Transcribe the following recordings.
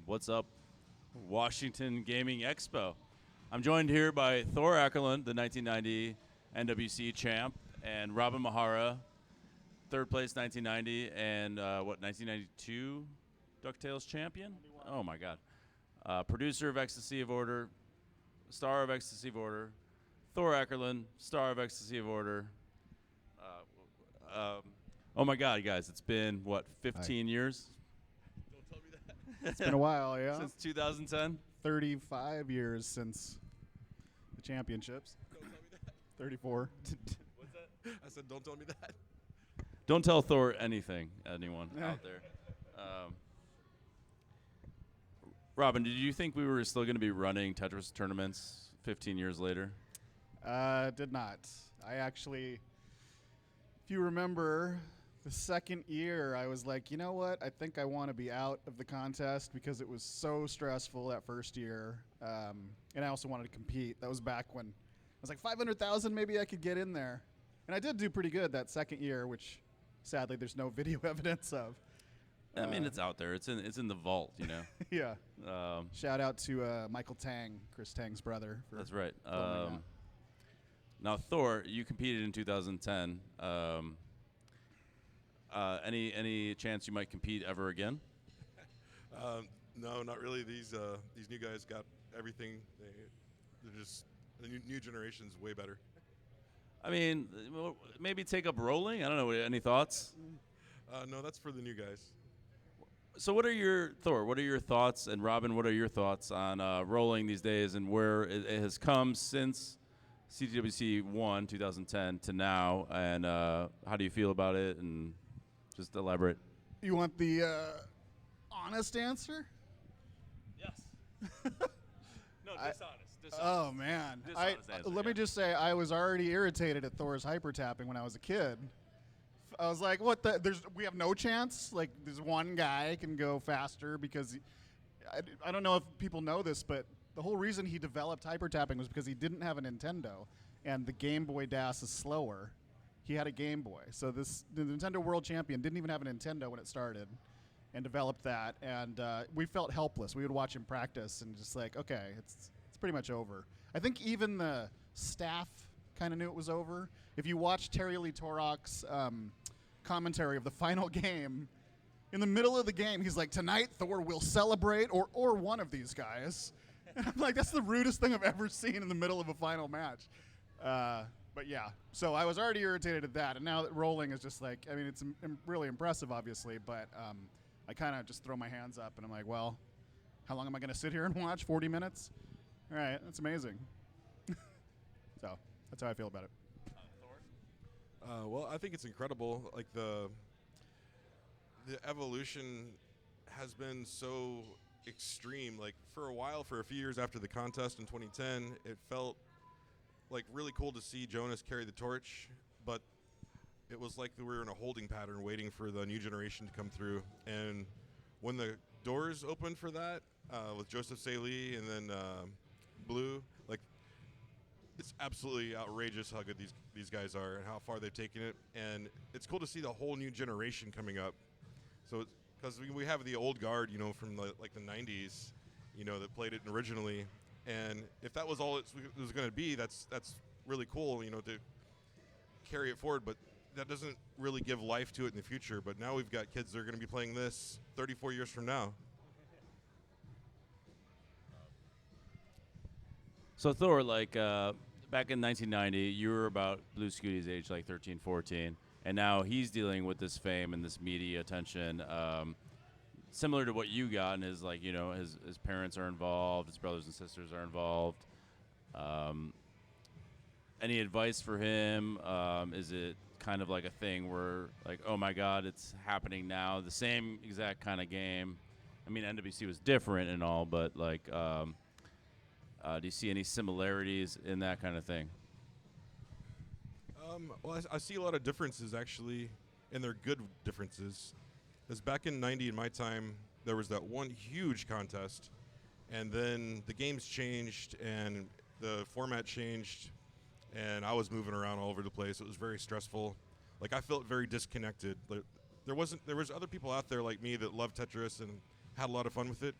What's up, Washington Gaming Expo? I'm joined here by Thor Aackerlund, the 1990 NWC champ, and Robin Mihara, third place 1990, and 1992 DuckTales champion? Oh my God. Producer of Ecstasy of Order, star of Ecstasy of Order, Thor Aackerlund, star of Ecstasy of Order. Oh my God, guys, it's been, 15 years? Don't tell me that. It's been a while, yeah. Since 2010? 35 years since the championships. Don't tell me that. 34. What's that? I said, don't tell me that. Don't tell Thor anything, anyone out there. Robin, did you think we were still going to be running Tetris tournaments 15 years later? Did not. I actually, if you remember, the second year, I was like, you know what? I think I want to be out of the contest because it was so stressful that first year. And I also wanted to compete. That was back when I was like 500,000, maybe I could get in there. And I did do pretty good that second year, which sadly there's no video evidence of. I mean, it's out there. It's in the vault, you know. Yeah. Shout out to Michael Tang, Chris Tang's brother. That's right. That. Now, Thor, you competed in 2010. Any chance you might compete ever again? No, not really. These new guys got everything. They're just the new generation's way better. I mean, maybe take up rolling. I don't know. Any thoughts? No, that's for the new guys. So, what are your thoughts, and Robin, what are your thoughts on rolling these days and where it has come since CTWC won 2010 to now, and how do you feel about it? And just elaborate. You want the honest answer? Yes. No, dishonest. Oh man, Dishonest answer, let me just say I was already irritated at Thor's hyper tapping when I was a kid. I was like, "What the? We have no chance. Like, there's one guy can go faster because I don't know if people know this, but the whole reason he developed hyper tapping was because he didn't have a Nintendo, and the Game Boy DAS is slower. He had a Game Boy, so the Nintendo World Champion didn't even have a Nintendo when it started, and developed that. And we felt helpless. We would watch him practice, and just like, okay, it's pretty much over. I think even the staff kind of knew it was over. If you watch Terry Lee Torok's commentary of the final game, in the middle of the game, he's like, tonight Thor will celebrate, or one of these guys. And I'm like, that's the rudest thing I've ever seen in the middle of a final match. But yeah, so I was already irritated at that, and now that rolling is just like, I mean, it's really impressive, obviously, but I kind of just throw my hands up, and I'm like, well, how long am I going to sit here and watch? 40 minutes? All right, that's amazing. So that's how I feel about it. Well, I think it's incredible. Like the evolution has been so extreme. Like for a while, for a few years after the contest in 2010, it felt like really cool to see Jonas carry the torch, but it was like we were in a holding pattern waiting for the new generation to come through. And when the doors opened for that, with Joseph Saley and then Blue, like it's absolutely outrageous how good these guys are and how far they've taken it. And it's cool to see the whole new generation coming up. So because we have the old guard, you know, from the 90s, you know, that played it originally. And if that was all it was going to be, that's really cool, you know, to carry it forward. But that doesn't really give life to it in the future. But now we've got kids that are going to be playing this 34 years from now. So Thor, like back in 1990, you were about Blue Scooty's age, like 13, 14, and now he's dealing with this fame and this media attention, similar to what you got. And his, like, you know, his parents are involved, his brothers and sisters are involved. Any advice for him? Is it kind of like a thing where, like, oh my God, it's happening now, the same exact kind of game? I mean, NWC was different and all, but like. Do you see any similarities in that kind of thing? Well, I see a lot of differences, actually, and they're good differences. Because back in 90, in my time, there was that one huge contest, and then the games changed, and the format changed, and I was moving around all over the place. It was very stressful. Like, I felt very disconnected. There was other people out there like me that loved Tetris and had a lot of fun with it,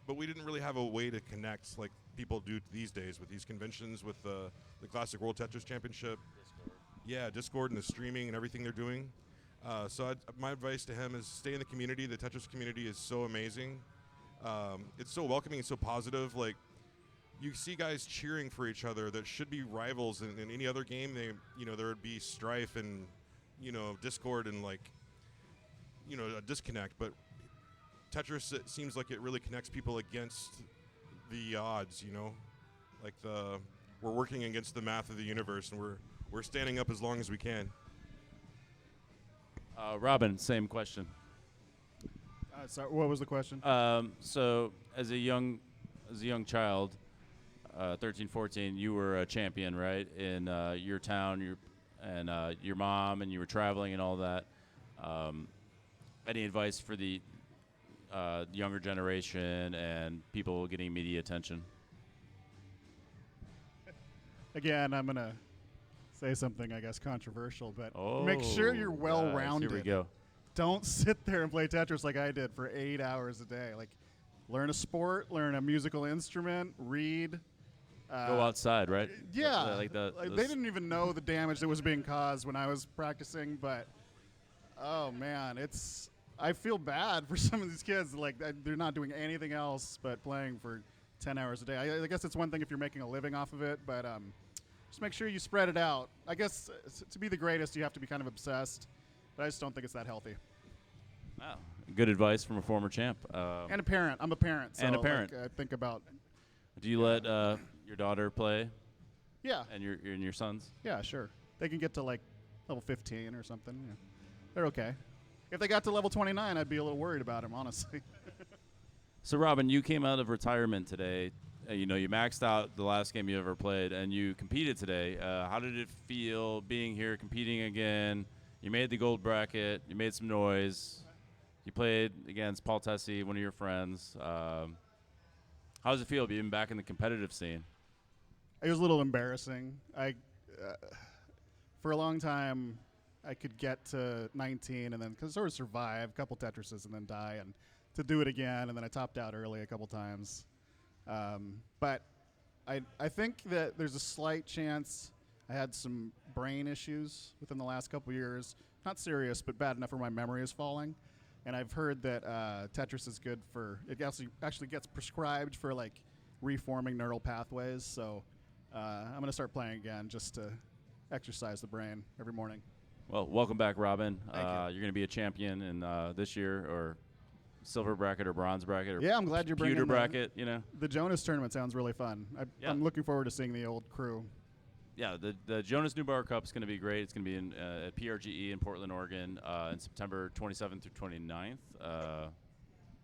but we didn't really have a way to connect like people do these days with these conventions, with the Classic World Tetris Championship. Yeah, Discord and the streaming and everything they're doing. So my advice to him is stay in the community. The Tetris community is so amazing. It's so welcoming and so positive. Like, you see guys cheering for each other that should be rivals in any other game. There would be strife and, Discord and a disconnect. But Tetris, it seems like it really connects people against the odds, like we're working against the math of the universe, and we're standing up as long as we can. Robin, same question. Sorry, what was the question? So as a young child, 13, 14, you were a champion, right, in your town, your mom, and you were traveling and all that. Any advice for the younger generation and people getting media attention? Again, I'm going to say something, I guess, controversial, but Oh, make sure you're guys, well-rounded. Here we go. Don't sit there and play Tetris like I did for 8 hours a day. Like, learn a sport, learn a musical instrument, read. Go outside, right? Yeah. Like they didn't even know the damage that was being caused when I was practicing, but, oh, man, I feel bad for some of these kids. Like, they're not doing anything else but playing for 10 hours a day. I guess it's one thing if you're making a living off of it, but just make sure you spread it out. I guess to be the greatest, you have to be kind of obsessed, but I just don't think it's that healthy. Wow. Good advice from a former champ. And a parent. I'm a parent. So And a parent. I think about. Do you let your daughter play? Yeah. And your sons? Yeah, sure. They can get to like level 15 or something. Yeah. They're okay. If they got to level 29, I'd be a little worried about them, honestly. So, Robin, you came out of retirement today. You maxed out the last game you ever played, and you competed today. How did it feel being here, competing again? You made the gold bracket. You made some noise. You played against Paul Tessie, one of your friends. How does it feel being back in the competitive scene? It was a little embarrassing. For a long time, I could get to 19 and then sort of survive a couple Tetrises and then die, and to do it again, and then I topped out early a couple times. But I think that there's a slight chance I had some brain issues within the last couple years. Not serious, but bad enough where my memory is falling. And I've heard that Tetris is good for, it actually gets prescribed for like reforming neural pathways. So I'm going to start playing again just to exercise the brain every morning. Well, welcome back, Robin. Thank you. You're going to be a champion in this year, or silver bracket or bronze bracket, or Yeah, I'm glad you're bringing pewter bracket, The Jonas tournament sounds really fun. Yeah. I'm looking forward to seeing the old crew. Yeah, the Jonas Newbar Cup is going to be great. It's going to be at PRGE in Portland, Oregon, in September 27th through 29th.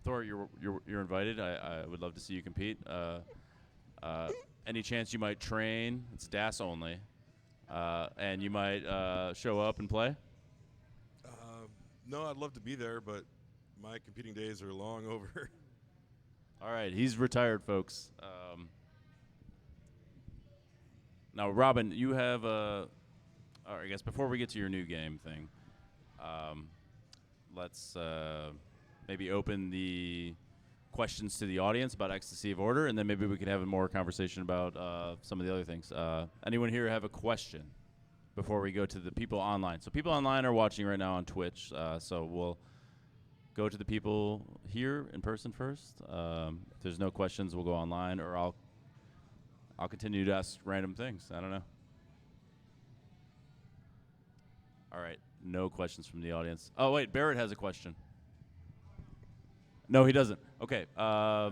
Thor, you're invited. I would love to see you compete. Any chance you might train? It's DAS only, and you might show up and play? No, I'd love to be there, but my competing days are long over. All right, he's retired, folks. Now, Robin, you have or I guess before we get to your new game thing, let's maybe open the questions to the audience about Ecstasy of Order, and then maybe we can have a more conversation about some of the other things. Anyone here have a question before we go to the people online? So people online are watching right now on Twitch, so we'll go to the people here in person first. If there's no questions, we'll go online, or I'll continue to ask random things. I don't know. All right, no questions from the audience. Oh, wait, Barrett has a question. No, he doesn't. Okay. All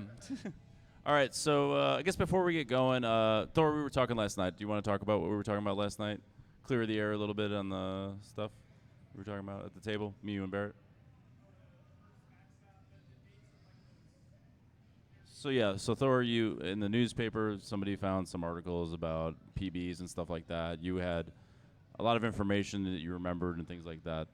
right, so I guess before we get going, Thor, we were talking last night. Do you want to talk about what we were talking about last night? Clear the air a little bit on the stuff we were talking about at the table, me, you, and Barrett? So yeah, so Thor, you in the newspaper, somebody found some articles about PBs and stuff like that. You had a lot of information that you remembered and things like that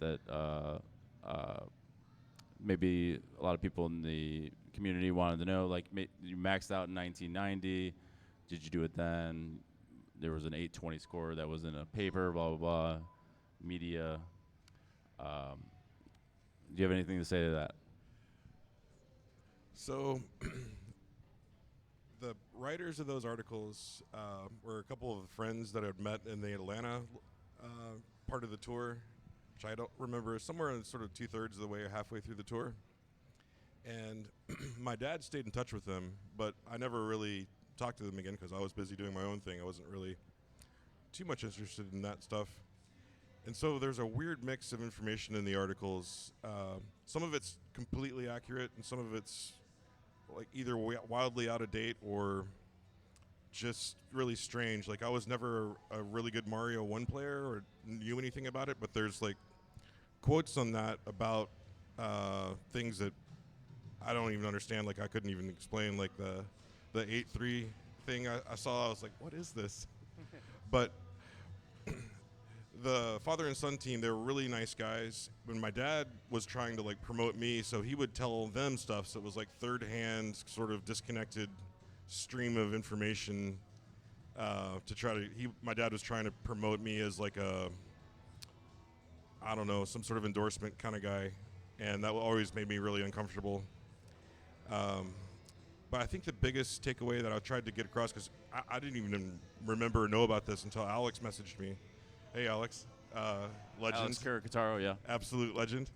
maybe a lot of people in the community wanted to know. Like, you maxed out in 1990. Did you do it then? There was an 820 score that was in a paper, blah, blah, blah, media. Do you have anything to say to that? So writers of those articles were a couple of friends that I'd met in the Atlanta part of the tour, which I don't remember, somewhere in sort of 2/3 of the way or halfway through the tour. And my dad stayed in touch with them, but I never really talked to them again because I was busy doing my own thing. I wasn't really too much interested in that stuff. And so there's a weird mix of information in the articles. Some of it's completely accurate, and some of it's like either wildly out of date or just really strange. Like, I was never a really good Mario 1 player or knew anything about it, but there's like quotes on that about things that I don't even understand. Like, I couldn't even explain, like the 8-3 thing I saw. I was like, what is this? But the father and son team, they were really nice guys. When my dad was trying to like promote me, so he would tell them stuff, so it was like third-hand, sort of disconnected stream of information to try to. My dad was trying to promote me as like I don't know, some sort of endorsement kind of guy, and that always made me really uncomfortable. But I think the biggest takeaway that I tried to get across, because I didn't even remember or know about this until Alex messaged me. Hey, Alex. Legend. Alex Caracataro, yeah. Absolute legend.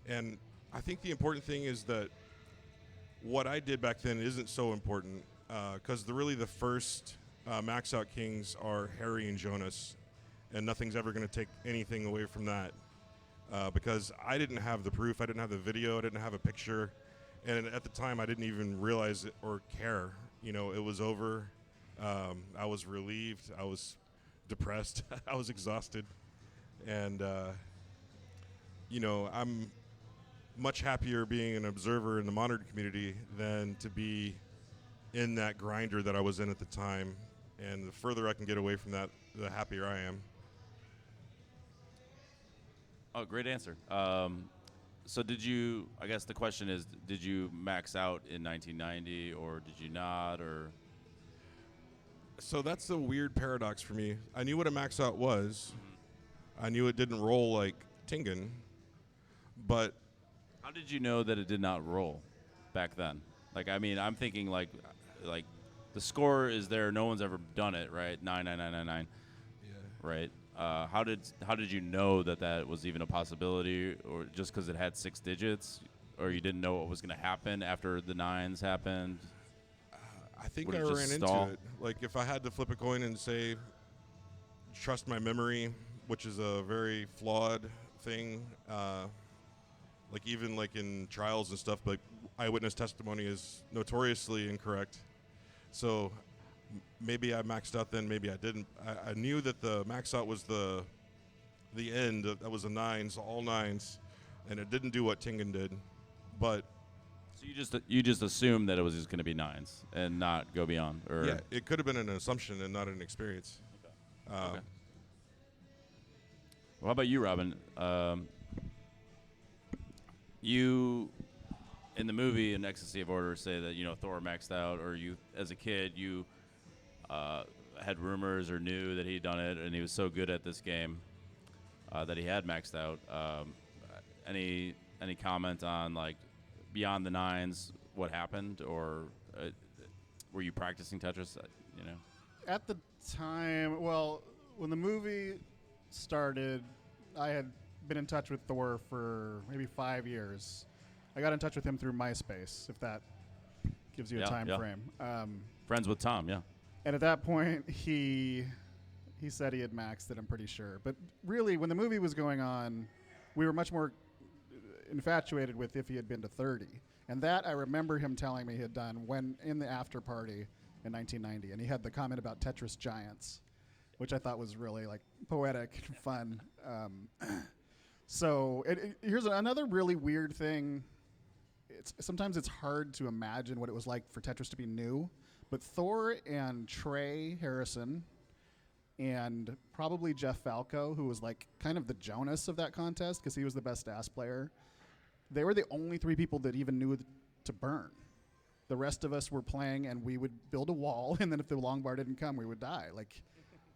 And I think the important thing is that what I did back then isn't so important, because really the first Max Out Kings are Harry and Jonas, and nothing's ever going to take anything away from that, because I didn't have the proof, I didn't have the video, I didn't have a picture, and at the time I didn't even realize it or care. You know, it was over. I was relieved. I was depressed. I was exhausted. And, you know, I'm much happier being an observer in the modern community than to be in that grinder that I was in at the time. And the further I can get away from that, the happier I am. Oh, great answer. So did you, I guess the question is, did you max out in 1990 or did you not, or? So that's a weird paradox for me. I knew what a max out was. I knew it didn't roll like Tingen, but. How did you know that it did not roll back then? Like, I mean, I'm thinking like the score is there. No one's ever done it, right? 99999. Yeah. Right. How did you know that was even a possibility, or just because it had 6 digits, or you didn't know what was going to happen after the 9s happened? I think Would I it just ran stall? into it. Like, if I had to flip a coin and say, trust my memory, which is a very flawed thing, like even like in trials and stuff, like eyewitness testimony is notoriously incorrect. So maybe I maxed out then, maybe I didn't. I knew that the max out was the end. That was the 9s, all 9s, and it didn't do what Tingen did. But So you just assumed that it was just going to be 9s and not go beyond, or yeah, it could have been an assumption and not an experience. Okay. Well, how about you, Robin? You, in the movie in Ecstasy of Order, say that, you know, Thor maxed out, or you, as a kid, you had rumors or knew that he'd done it, and he was so good at this game that he had maxed out. Any comment on, like, beyond the 9s, what happened, or were you practicing Tetris? You know, At the time, well, when the movie started, I had been in touch with Thor for maybe 5 years. I got in touch with him through MySpace, if that gives you a time frame. Friends with Tom, yeah. And at that point, he said he had maxed it, I'm pretty sure. But really, when the movie was going on, we were much more infatuated with if he had been to 30. And that I remember him telling me he had done when in the after party in 1990. And he had the comment about Tetris Giants, which I thought was really like poetic and fun. So here's another really weird thing. Sometimes it's hard to imagine what it was like for Tetris to be new. But Thor and Trey Harrison and probably Jeff Falco, who was like kind of the Jonas of that contest because he was the best ass player, they were the only 3 people that even knew to burn. The rest of us were playing, and we would build a wall, and then if the long bar didn't come, we would die. Like,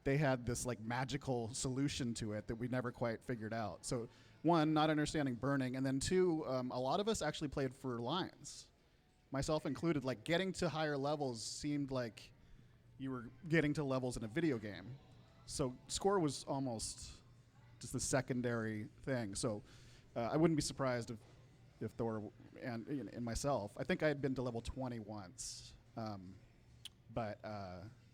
they had this like magical solution to it that we never quite figured out. So 1, not understanding burning, and then 2, a lot of us actually played for lines. myself included, like getting to higher levels seemed like you were getting to levels in a video game. So score was almost just the secondary thing. So I wouldn't be surprised if Thor and myself, I think I had been to level 20 once, but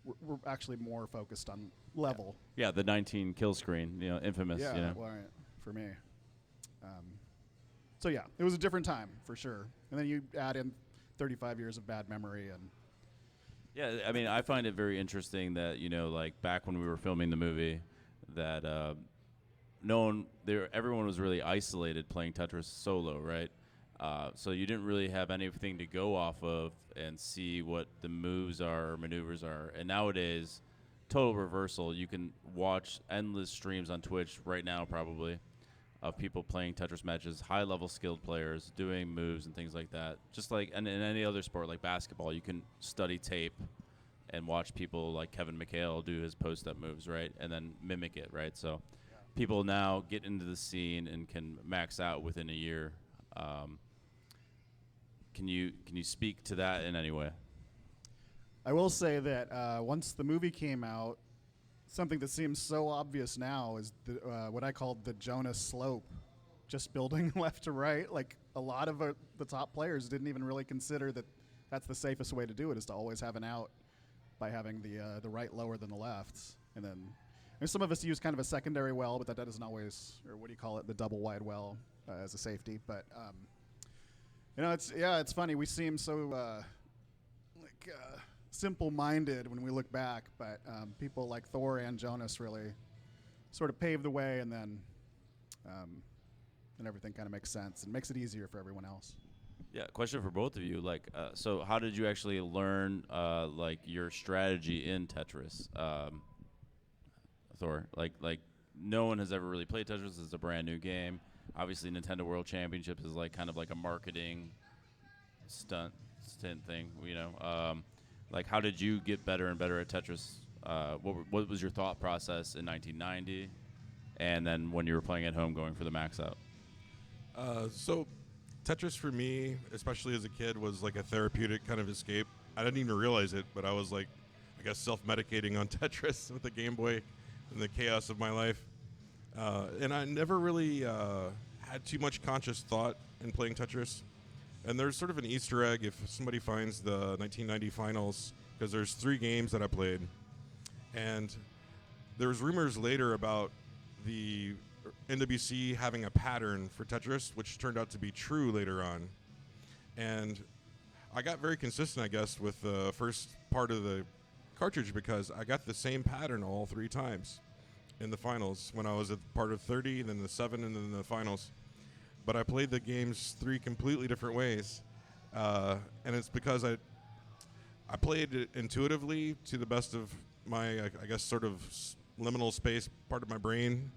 we're actually more focused on level. Yeah, the 19 kill screen, infamous. Yeah, well, right, for me. So yeah, it was a different time for sure. And then you add in 35 years of bad memory and. Yeah, I mean, I find it very interesting that like back when we were filming the movie, that everyone was really isolated playing Tetris solo, right? So you didn't really have anything to go off of and see what the moves are, or maneuvers are. And nowadays, total reversal. You can watch endless streams on Twitch right now, probably, of people playing Tetris matches, high-level skilled players doing moves and things like that. Just like in any other sport, like basketball, you can study tape and watch people like Kevin McHale do his post-up moves, right, and then mimic it, right? So people now get into the scene and can max out within a year. Can you speak to that in any way? I will say that once the movie came out, something that seems so obvious now is what I called the Jonas slope, just building left to right. Like a lot of the top players didn't even really consider that that's the safest way to do it, is to always have an out by having the right lower than the left. And then some of us use kind of a secondary well, but that doesn't always, or what do you call it, the double wide well as a safety. But it's funny. We seem so simple-minded when we look back, but people like Thor and Jonas really sort of paved the way, and then everything kind of makes sense and makes it easier for everyone else. Yeah, question for both of you. Like, so how did you actually learn like your strategy in Tetris, Thor? Like no one has ever really played Tetris. It's a brand new game. Obviously, Nintendo World Championships is like kind of like a marketing stint thing, Like, how did you get better and better at Tetris? What was your thought process in 1990, and then when you were playing at home, going for the max out? So Tetris for me, especially as a kid, was like a therapeutic kind of escape. I didn't even realize it, but I was like, I guess, self-medicating on Tetris with the Game Boy and the chaos of my life. And I never really had too much conscious thought in playing Tetris. And there's sort of an Easter egg if somebody finds the 1990 finals, because there's 3 games that I played. And there was rumors later about the NWC having a pattern for Tetris, which turned out to be true later on. And I got very consistent, I guess, with the first part of the cartridge, because I got the same pattern all 3 times in the finals, when I was at part of 30, then the 7, and then the finals. But I played the games 3 completely different ways, and it's because I played it intuitively to the best of my, I guess, sort of liminal space part of my brain.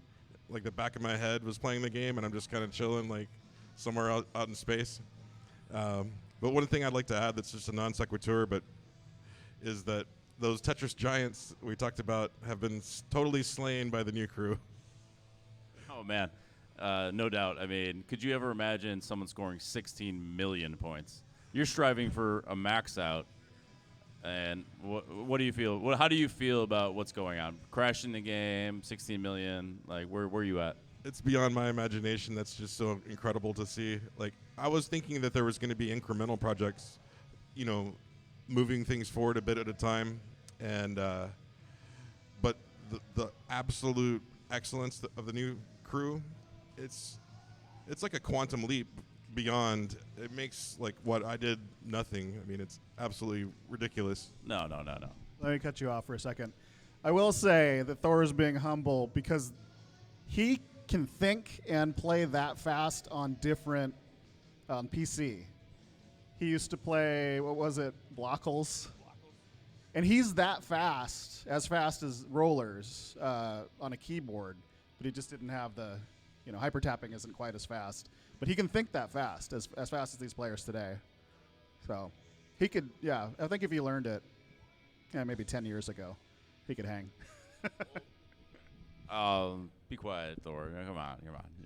Like the back of my head was playing the game, and I'm just kind of chilling, like somewhere out in space. But one thing I'd like to add that's just a non sequitur, but is that those Tetris giants we talked about have been totally slain by the new crew. Oh man. No doubt. I mean, could you ever imagine someone scoring 16 million points? You're striving for a max out, and what do you feel? How do you feel about what's going on? Crashing the game, 16 million. Like, where are you at? It's beyond my imagination. That's just so incredible to see. Like, I was thinking that there was going to be incremental projects, moving things forward a bit at a time, and but the absolute excellence of the new crew. It's like a quantum leap beyond. It makes like what I did nothing. I mean, it's absolutely ridiculous. No. Let me cut you off for a second. I will say that Thor is being humble because he can think and play that fast on different PC. He used to play, what was it, Blockles? And he's that fast as rollers on a keyboard, but he just didn't have the... hyper tapping isn't quite as fast, but he can think that fast, as fast as these players today. So he could, I think if he learned it, maybe 10 years ago, he could hang. Be quiet, Thor. Come on.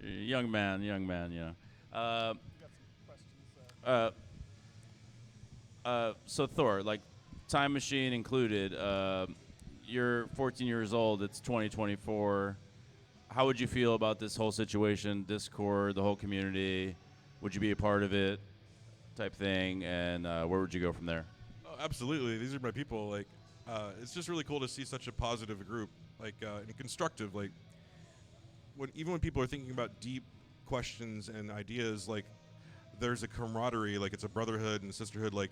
Young man, So Thor, like time machine included, you're 14 years old. It's 2024. How would you feel about this whole situation, Discord, the whole community? Would you be a part of it, type thing? And where would you go from there? Oh, absolutely. These are my people. Like, it's just really cool to see such a positive group, like, and constructive. Like, even when people are thinking about deep questions and ideas, like, there's a camaraderie, like it's a brotherhood and sisterhood. Like,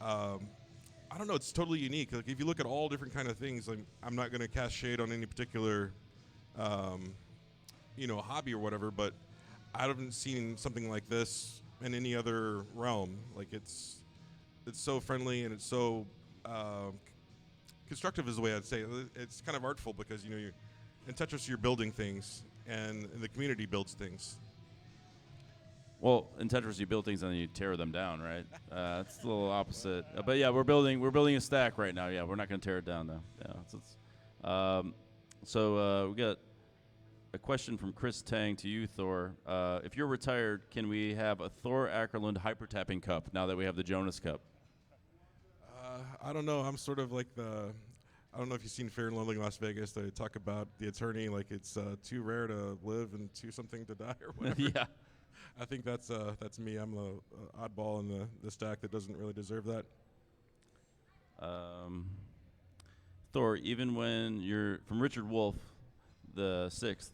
I don't know, it's totally unique. Like, if you look at all different kind of things, like, I'm not going to cast shade on any particular, hobby or whatever, but I haven't seen something like this in any other realm. Like, it's so friendly and it's so constructive is the way I'd say it. It's kind of artful because, you're in Tetris, you're building things, and the community builds things. Well, in Tetris, you build things and then you tear them down, right? It's a little opposite. But yeah, we're building a stack right now. Yeah, we're not going to tear it down though. Yeah. So we got a question from Chris Tang to you, Thor. If you're retired, can we have a Thor Aackerlund hyper tapping cup now that we have the Jonas Cup? I don't know. I'm sort of like I don't know if you've seen Fair and Lovely in Las Vegas. They talk about the attorney like it's too rare to live and too something to die or whatever. Yeah. I think that's me. I'm the oddball in the stack that doesn't really deserve that. Thor, even when you're from Richard Wolf, the 6th.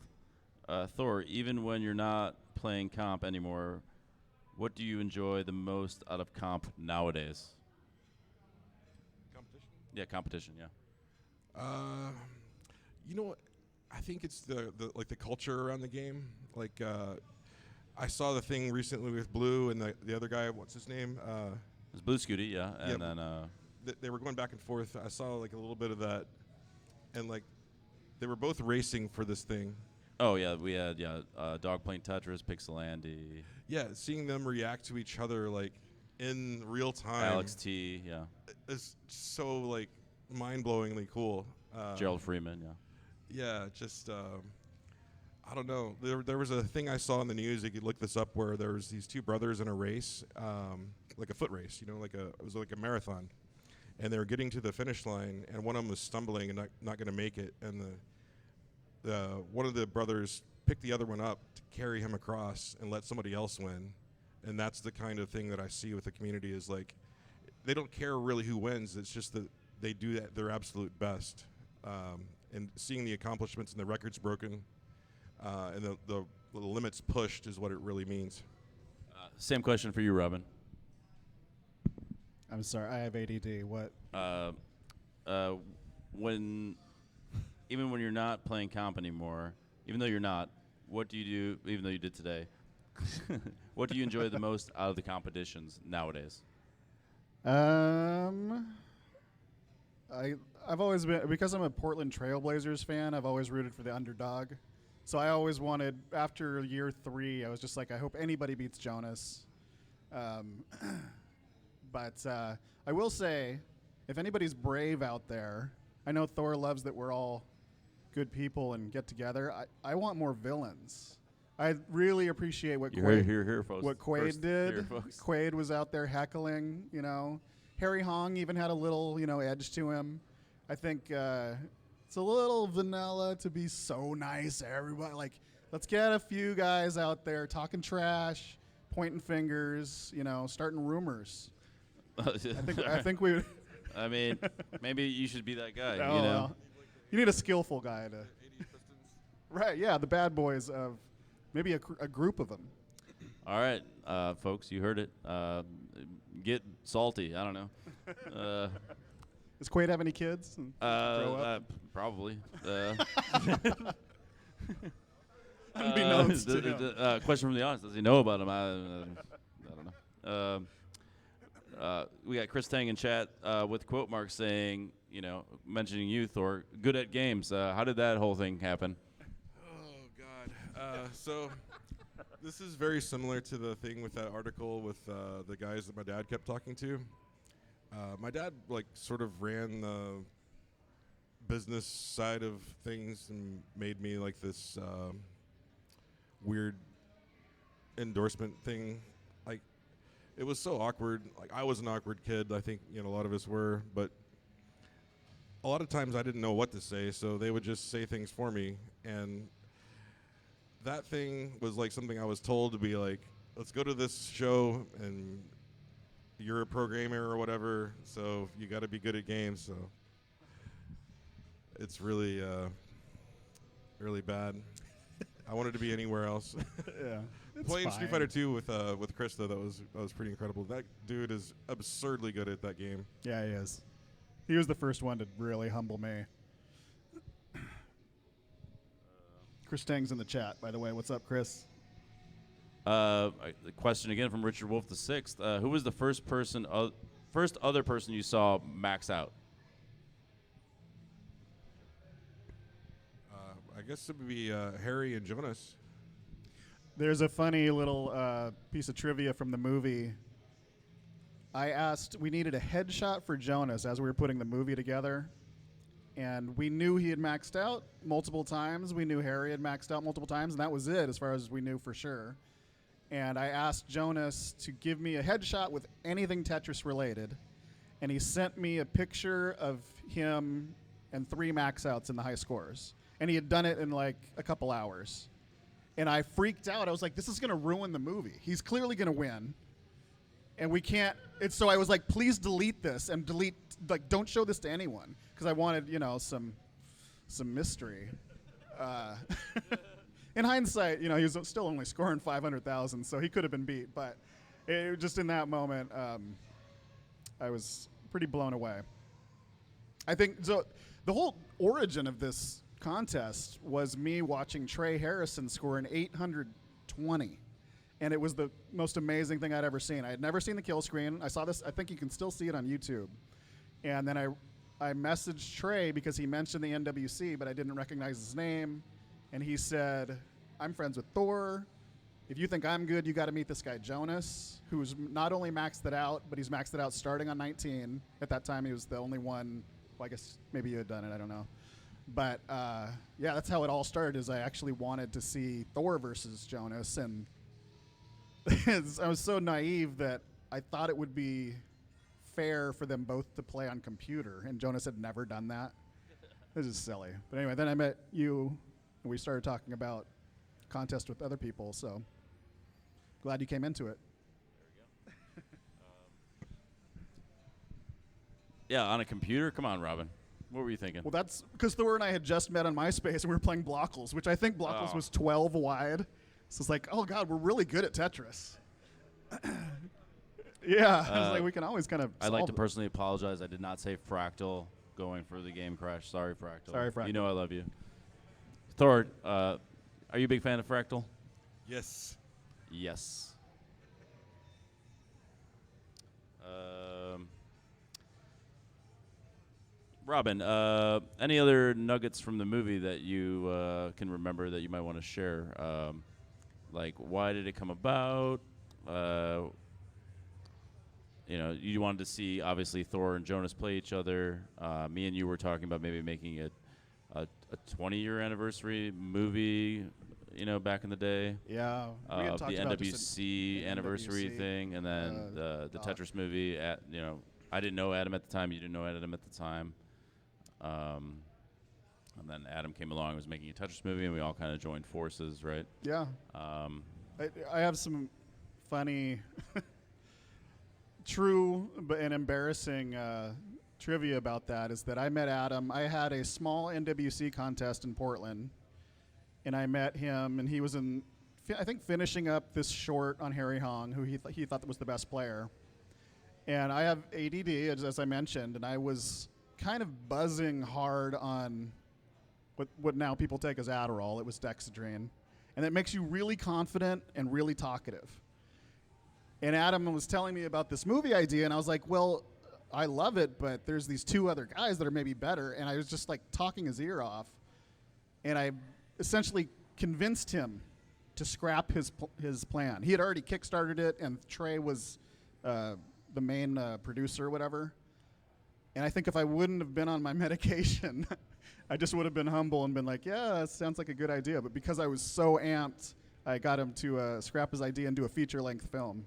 Thor, even when you're not playing comp anymore, what do you enjoy the most out of comp nowadays? Competition? Yeah, competition. Yeah. You know what? I think it's the culture around the game. Like, I saw the thing recently with Blue and the other guy. What's his name? It's Blue Scooty, yeah, and yeah, then they were going back and forth. I saw like a little bit of that, and like they were both racing for this thing. oh yeah, we had Dog playing Tetris, Pixel Andy, Yeah, seeing them react to each other like in real time. Alex T, yeah, is so like mind-blowingly cool. Gerald Freeman, yeah. Yeah, just I don't know. There was a thing I saw in the news. You could look this up, where there was these two brothers in a race, like a foot race. It was like a marathon, and they were getting to the finish line, and one of them was stumbling and not going to make it, and the one of the brothers picked the other one up to carry him across and let somebody else win, and that's the kind of thing that I see with the community is like they don't care really who wins. It's just that they do their absolute best, and seeing the accomplishments and the records broken. And the limits pushed is what it really means. Same question for you, Robin. I'm sorry, I have ADD. What? Even when you're not playing comp anymore, even though you're not, what do you do? Even though you did today, what do you enjoy the most out of the competitions nowadays? I've always been, because I'm a Portland Trailblazers fan, I've always rooted for the underdog. So I always wanted, after year 3, I was just like, I hope anybody beats Jonas. But I will say, if anybody's brave out there, I know Thor loves that we're all good people and get together. I want more villains. I really appreciate what Quaid did. Quaid was out there heckling, Harry Hong even had a little, edge to him. I think it's a little vanilla to be so nice to everybody. Like, let's get a few guys out there talking trash, pointing fingers, starting rumors. I think we would. I mean, maybe you should be that guy, Well, you need a skillful guy to. Right, yeah, the bad boys of maybe a group of them. All right, folks, you heard it. Get salty. I don't know. Does Quaid have any kids? Grow up? Probably. Unbeknownst question from the audience: does he know about him? I don't know. We got Chris Tang in chat with quote marks saying, mentioning you, Thor, good at games. How did that whole thing happen? Oh God. So this is very similar to the thing with that article with the guys that my dad kept talking to. My dad sort of ran the business side of things and made me this weird endorsement thing. it was so awkward. Like, I was an awkward kid. I think, a lot of us were, but a lot of times I didn't know what to say, so they would just say things for me. And that thing was like something I was told to be like, let's go to this show, and you're a programmer or whatever, so you got to be good at games. So it's really, really bad. I wanted to be anywhere else. Yeah. It's Playing fine. Street Fighter 2 with Chris, though, that was pretty incredible. That dude is absurdly good at that game. Yeah, he is. He was the first one to really humble me. Chris Tang's in the chat, by the way. What's up, Chris? The question again from Richard Wolf the Sixth. Who was the first other person you saw max out? I guess it would be Harry and Jonas. There's a funny little piece of trivia from the movie. We needed a headshot for Jonas as we were putting the movie together. And we knew he had maxed out multiple times. We knew Harry had maxed out multiple times, and that was it as far as we knew for sure. And I asked Jonas to give me a headshot with anything Tetris related. And he sent me a picture of him and 3 max outs in the high scores. And he had done it in like a couple hours. And I freaked out. I was like, this is going to ruin the movie. He's clearly going to win. And we can't. So I was like, please delete this and don't show this to anyone. Because I wanted, some mystery. In hindsight, he was still only scoring 500,000, so he could have been beat. But just in that moment, I was pretty blown away. I think so. The whole origin of this contest was me watching Trey Harrison score an 820. And it was the most amazing thing I'd ever seen. I had never seen the kill screen. I saw this. I think you can still see it on YouTube. And then I messaged Trey because he mentioned the NWC, but I didn't recognize his name. And he said, I'm friends with Thor. If you think I'm good, you got to meet this guy, Jonas, who's not only maxed it out, but he's maxed it out starting on 19. At that time, he was the only one. Well, I guess maybe you had done it. I don't know. But, yeah, that's how it all started, is I actually wanted to see Thor versus Jonas. And I was so naive that I thought it would be fair for them both to play on computer, and Jonas had never done that. This is silly. But anyway, then I met you, and we started talking about contest with other people, so glad you came into it. There we go. Yeah, on a computer? Come on, Robin. What were you thinking? Well, that's because Thor and I had just met on MySpace, and we were playing Blockles, which I think Blockles was 12 wide. So it's like, oh, God, we're really good at Tetris. Yeah, I was like, we can always kind of I'd like to it. personally apologize. I did not say Fractal going for the game crash. Sorry, Fractal. Sorry, Fractal. You know I love you. Thor, are you a big fan of Fractal? Yes. Yes. Robin, any other nuggets from the movie that you can remember that you might want to share? Like, why did it come about? You wanted to see, obviously, Thor and Jonas play each other. Me and you were talking about maybe making a 20-year anniversary movie, back in the day. Yeah. We had talked The about just NWC an anniversary NWC, thing, and then the Tetris movie. I didn't know Adam at the time. You didn't know Adam at the time. And then Adam came along and was making a Tetris movie, and we all kind of joined forces, right? Yeah. I have some funny, true and embarrassing trivia about that. Is that I met Adam. I had a small NWC contest in Portland, and I met him, and he was I think finishing up this short on Harry Hong, who he thought was the best player. And I have ADD, as I mentioned, and I was kind of buzzing hard on what now people take as Adderall. It was Dexedrine. And it makes you really confident and really talkative. And Adam was telling me about this movie idea, and I was like, well, I love it, but there's these 2 other guys that are maybe better. And I was just like talking his ear off. And I essentially convinced him to scrap his plan. He had already kickstarted it, and Trey was the main producer or whatever. And I think if I wouldn't have been on my medication, I just would have been humble and been like, yeah, that sounds like a good idea. But because I was so amped, I got him to scrap his idea and do a feature-length film.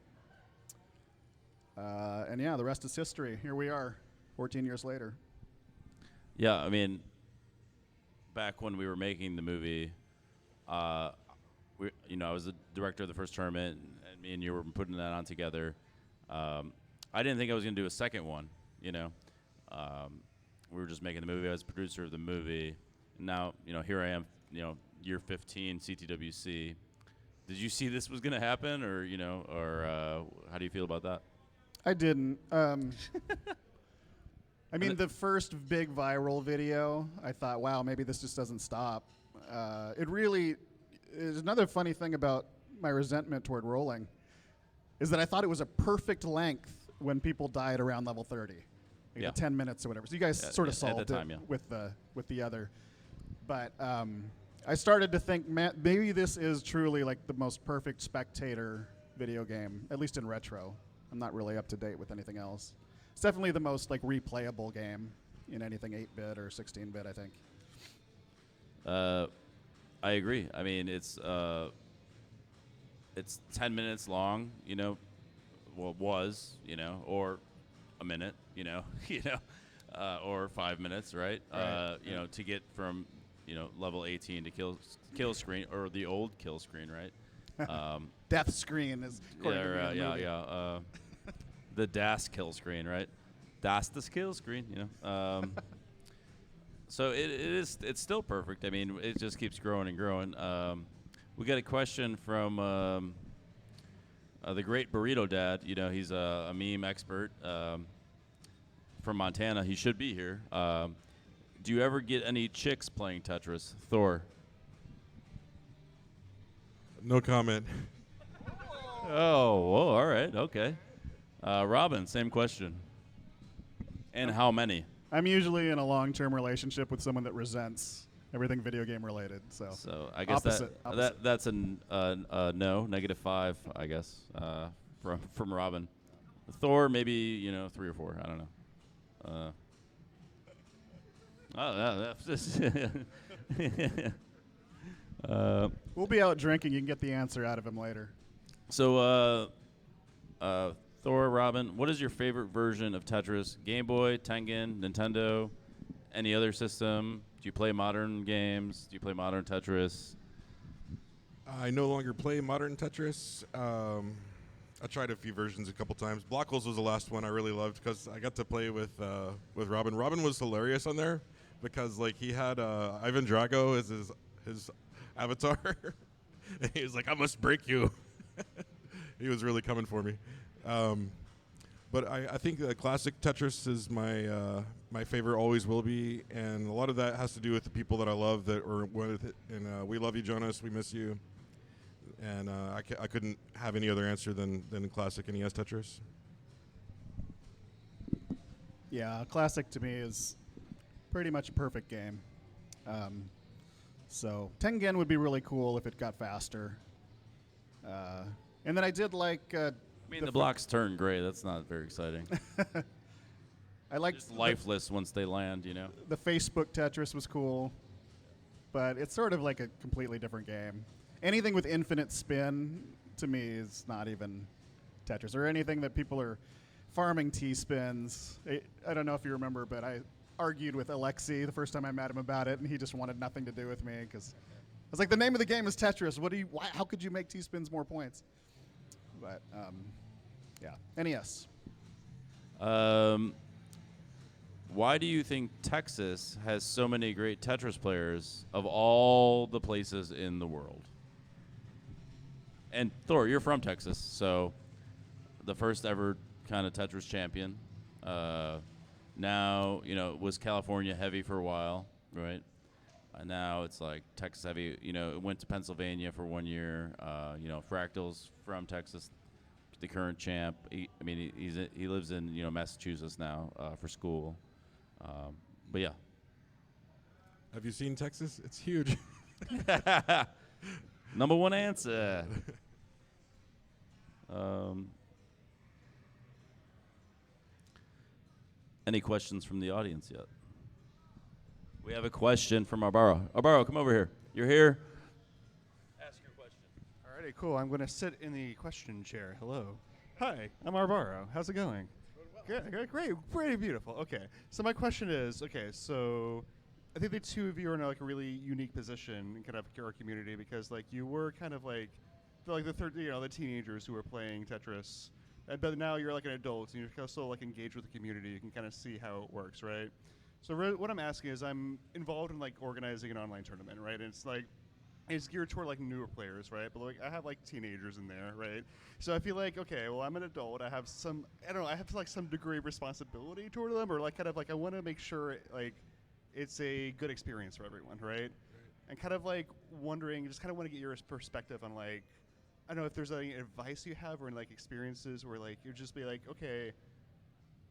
And yeah, the rest is history. Here we are, 14 years later. Yeah, I mean, back when we were making the movie, I was the director of the first tournament, and me and you were putting that on together. I didn't think I was going to do a second one, We were just making the movie. I was producer of the movie. And now, here I am, year 15, CTWC. Did you see this was going to happen, or how do you feel about that? I didn't. I mean, the first big viral video, I thought, wow, maybe this just doesn't stop. It really is another funny thing about my resentment toward rolling is that I thought it was a perfect length when people died around level 30, Yeah. 10 minutes or whatever. So you guys sort of solved at the time, it yeah. with the other. But I started to think, maybe this is truly like the most perfect spectator video game, at least in retro. I'm not really up to date with anything else. It's definitely the most like replayable game in anything 8-bit or 16-bit, I think. I agree. I mean, it's 10 minutes long, well, it was, or a minute, or 5 minutes, right? Right. To get from, level 18 to kill screen, or the old kill screen, right? Death screen is according to me in the movie. The DAS kill screen, right? Das the kill screen, So it's still perfect. I mean, it just keeps growing and growing. We got a question from the great Burrito Dad. He's a meme expert from Montana. He should be here. Do you ever get any chicks playing Tetris? Thor. No comment. Oh, whoa, all right, okay. Robin, same question. And how many? I'm usually in a long-term relationship with someone that resents everything video game related. So I guess opposite. that's a no, -5, I guess, from Robin. Thor, maybe 3 or 4. I don't know. We'll be out drinking. You can get the answer out of him later. So, Thor, Robin, what is your favorite version of Tetris? Game Boy, Tengen, Nintendo, any other system? Do you play modern games? Do you play modern Tetris? I no longer play modern Tetris. I tried a few versions a couple times. Blockholes was the last one I really loved because I got to play with Robin. Robin was hilarious on there because he had Ivan Drago as his avatar. And he was like, "I must break you." He was really coming for me. But I think classic Tetris is my favorite, always will be, and a lot of that has to do with the people that I love that are with it. And we love you, Jonas. We miss you. And I couldn't have any other answer than classic NES Tetris. Yeah, classic to me is pretty much a perfect game. So Tengen would be really cool if it got faster. And then I did like. The blocks turn gray. That's not very exciting. I like just lifeless once they land. The Facebook Tetris was cool, but it's sort of like a completely different game. Anything with infinite spin to me is not even Tetris, or anything that people are farming T-spins. I don't know if you remember, but I argued with Alexei the first time I met him about it, and he just wanted nothing to do with me because I was like, the name of the game is Tetris. How could you make T-spins more points? But yeah, NES. Why do you think Texas has so many great Tetris players of all the places in the world? And Thor, you're from Texas, so the first ever kind of Tetris champion. Now, was California heavy for a while, right? Now it's like Texas heavy. It went to Pennsylvania for 1 year. Fractal's from Texas, the current champ. He lives in Massachusetts now for school. But yeah. Have you seen Texas? It's huge. Number one answer. Any questions from the audience yet? We have a question from Arbaro. Arbaro, come over here. You're here. Ask your question. Alrighty, cool. I'm going to sit in the question chair. Hello. Hi, I'm Arbaro. How's it going? Good, great, pretty beautiful. Okay, so my question is, so I think the two of you are in like a really unique position in kind of our community because like you were kind of like the third, the teenagers who were playing Tetris, but now you're like an adult and you can still like engage with the community. You can kind of see how it works, right? So what I'm asking is, I'm involved in like organizing an online tournament, right? And it's geared toward like newer players, right? But like I have like teenagers in there, right? So I feel like, okay, well, I'm an adult. I have I have like some degree of responsibility toward them, or like kind of like I want to make sure like it's a good experience for everyone, right? And kind of like wondering, just kind of want to get your perspective on like, I don't know if there's any advice you have or like experiences where like you just be like, okay,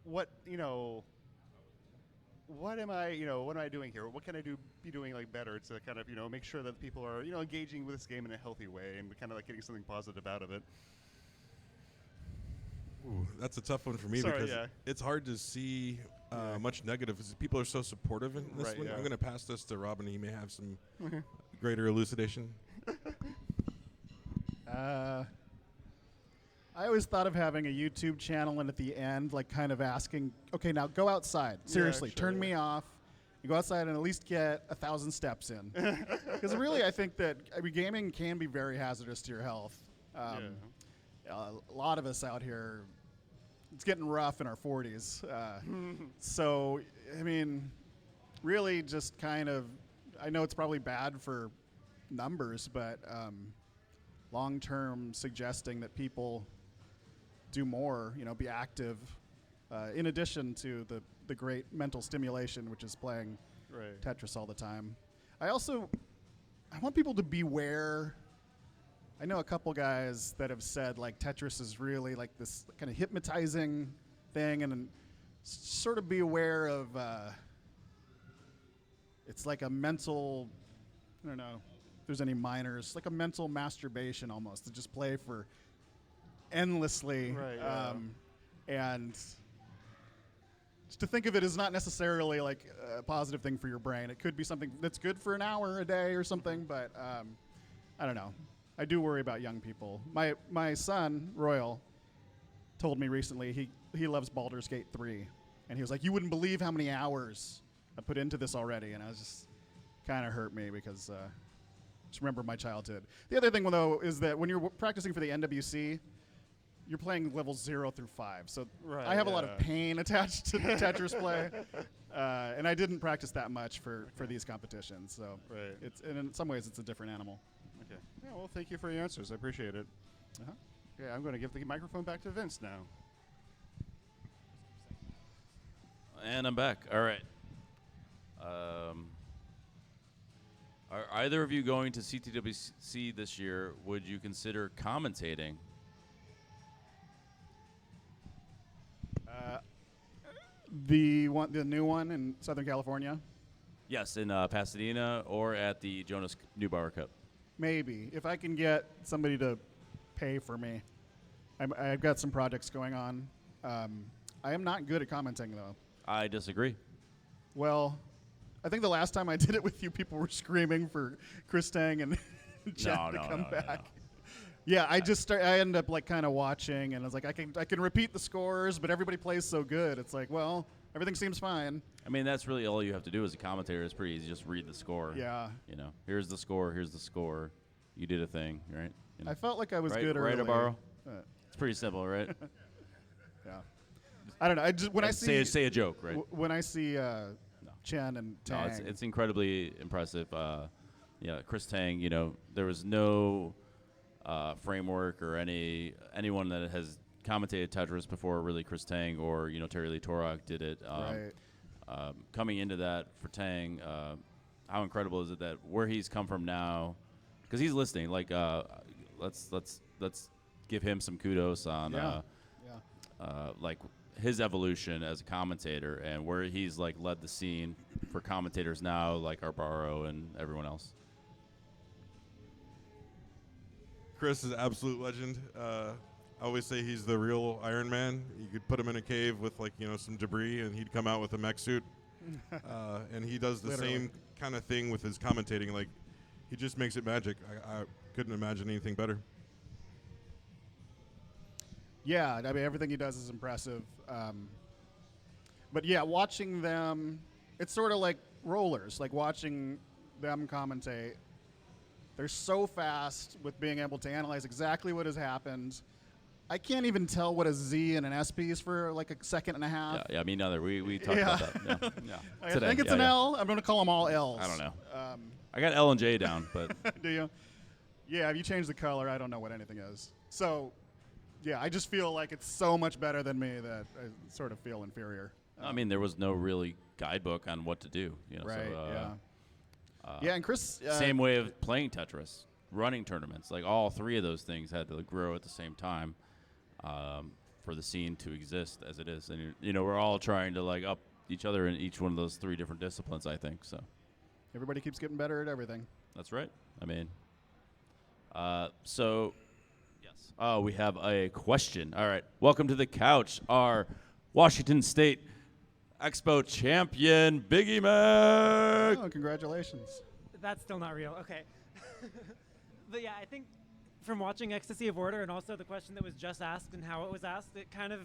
what am I doing here? What can I be doing like better to kind of, make sure that people are, engaging with this game in a healthy way and kind of like getting something positive out of it? Ooh, that's a tough one for me because it's hard to see much negative. People are so supportive in this one. I'm going to pass this to Robin. He may have some greater elucidation. I always thought of having a YouTube channel and at the end, like kind of asking, okay, now go outside. Seriously, turn me off. You go outside and at least get 1,000 steps in. Because really, I think that gaming can be very hazardous to your health. A lot of us out here, it's getting rough in our 40s. So, I mean, really just kind of, I know it's probably bad for numbers, but long-term suggesting that people do more, be active, in addition to the great mental stimulation, which is playing Tetris all the time. I want people to beware. I know a couple guys that have said like Tetris is really like this kind of hypnotizing thing, and sort of be aware of it's like a mental, I don't know if there's any minors, like a mental masturbation almost, to just play for endlessly, and just to think of it as not necessarily like a positive thing for your brain. It could be something that's good for an hour a day or something, but I don't know. I do worry about young people. My son, Royal, told me recently he loves Baldur's Gate 3, and he was like, you wouldn't believe how many hours I put into this already, and I was just kind of hurt me because just remember my childhood. The other thing, though, is that when you're practicing for the NWC, you're playing levels 0 through 5. So I have a lot of pain attached to the Tetris play. And I didn't practice that much for these competitions. So and in some ways, it's a different animal. Okay. Yeah, well, thank you for your answers. I appreciate it. Yeah, I'm going to give the microphone back to Vince now. And I'm back. All right. Are either of you going to CTWC this year? Would you consider commentating? The new one in Southern California? Yes, in Pasadena or at the Jonas Neubauer Cup. Maybe. If I can get somebody to pay for me. I've got some projects going on. I am not good at commenting, though. I disagree. Well, I think the last time I did it with you, people were screaming for Chris Tang and Jen to come back. No. Yeah, I ended up like kind of watching, and I was like, I can repeat the scores, but everybody plays so good. It's like, well, everything seems fine. I mean, that's really all you have to do as a commentator. It's pretty easy. Just read the score. Yeah. Here's the score. Here's the score. You did a thing, right? I felt like I was good early. Right, Abaro? It's pretty simple, right? Yeah. I don't know. I just when I see say a joke, right? When I see Chen and Tang, it's incredibly impressive. Chris Tang. There was no framework or anyone that has commentated Tetris before, really. Chris Tang or Terry Lee Torak did it. Coming into that for Tang, how incredible is it that where he's come from now? Because he's listening. Like, let's give him some kudos on like his evolution as a commentator and where he's like led the scene for commentators now, like Arbaro and everyone else. Chris is an absolute legend. I always say he's the real Iron Man. You could put him in a cave with some debris and he'd come out with a mech suit. And he does the same kind of thing with his commentating. Like, he just makes it magic. I couldn't imagine anything better. Yeah, I mean, everything he does is impressive. But yeah, watching them, it's sort of like rollers, like watching them commentate. They're so fast with being able to analyze exactly what has happened. I can't even tell what a Z and an SP is for like a second and a half. Yeah, me neither. We talked about that. Yeah. I Today. think it's an L. I'm going to call them all L's. I don't know. I got L and J down, but Do you? Yeah, if you change the color, I don't know what anything is. So, yeah, I just feel like it's so much better than me that I sort of feel inferior. I mean, there was no really guidebook on what to do. Right, so, yeah, and Chris... same way of playing Tetris, running tournaments. Like, all three of those things had to grow at the same time for the scene to exist as it is. And, we're all trying to, up each other in each one of those three different disciplines, I think. So everybody keeps getting better at everything. that's right. I mean, so, yes. Oh, we have a question. All right. Welcome to the couch, our Washington State Expo champion, Biggie Mac. Oh, congratulations. That's still not real. Okay. But yeah, I think from watching Ecstasy of Order and also the question that was just asked and how it was asked, it kind of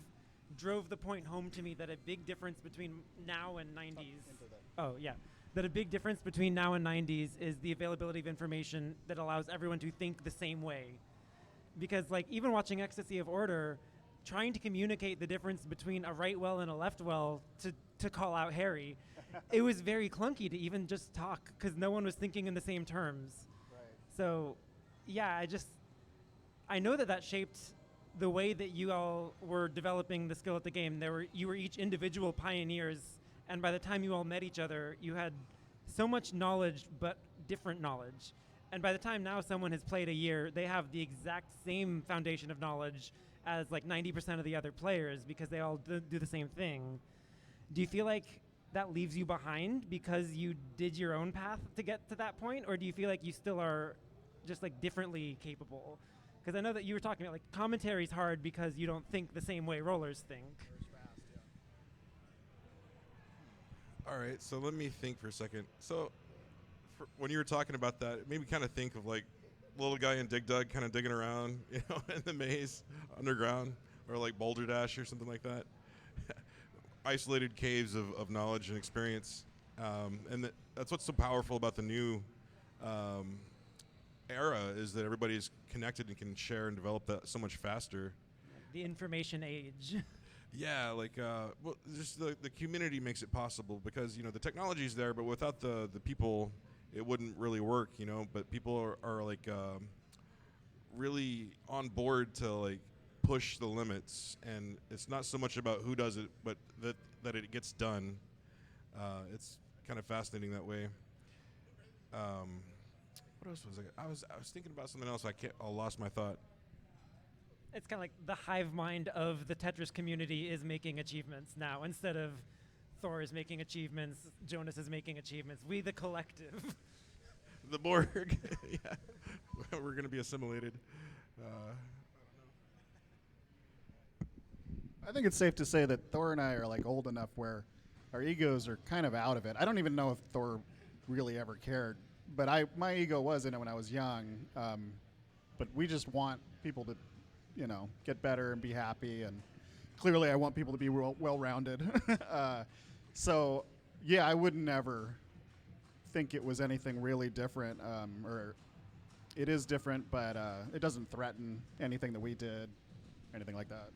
drove the point home to me that a big difference between now and 90s. Oh, yeah. That a big difference between now and 90s is the availability of information that allows everyone to think the same way. Because even watching Ecstasy of Order, trying to communicate the difference between a right well and a left well to call out Harry, it was very clunky to even just talk because no one was thinking in the same terms. Right. So, yeah, I know that shaped the way that you all were developing the skill at the game. You were each individual pioneers, and by the time you all met each other, you had so much knowledge, but different knowledge. And by the time now someone has played a year, they have the exact same foundation of knowledge as 90% of the other players because they all do the same thing. Do you feel like that leaves you behind because you did your own path to get to that point, or do you feel like you still are just differently capable? Because I know that you were talking about commentary's hard because you don't think the same way rollers think. All right, so let me think for a second. So when you were talking about that, it made me kind of think of little guy in Dig Dug kind of digging around, in the maze underground, or Boulder Dash or something like that. Isolated caves of knowledge and experience. And that's what's so powerful about the new era is that everybody's connected and can share and develop that so much faster. The information age. Yeah, well, just the community makes it possible because, the technology's there, but without the people, it wouldn't really work, But people are really on board to, push the limits, and it's not so much about who does it, but that it gets done. It's kind of fascinating that way. What else was I was thinking about something else. I lost my thought. It's kind of like the hive mind of the Tetris community is making achievements now instead of Thor is making achievements, Jonas is making achievements. We, the collective. The Borg. Yeah. We're going to be assimilated. I think it's safe to say that Thor and I are old enough where our egos are kind of out of it. I don't even know if Thor really ever cared, but my ego was in it when I was young. But we just want people to, get better and be happy, and clearly I want people to be well-rounded. So, yeah, I would never think it was anything really different, or it is different, but it doesn't threaten anything that we did, anything like that.